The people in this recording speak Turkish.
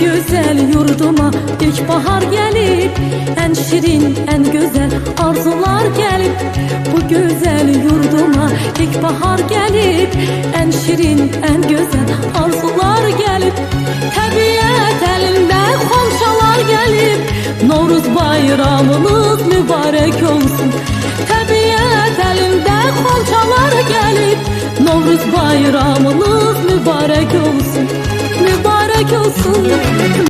güzel yurduma ilkbahar gelip, en şirin, en güzel arzular gelip. Bu güzel yurduma ilkbahar gelip, en şirin, en güzel arzular gelip. Təbiət elində xonçalar gelip, Novruz bayramınız mübarek olsun. Təbiət elində xonçalar gelip, Novruz bayramınız mübarek olsun.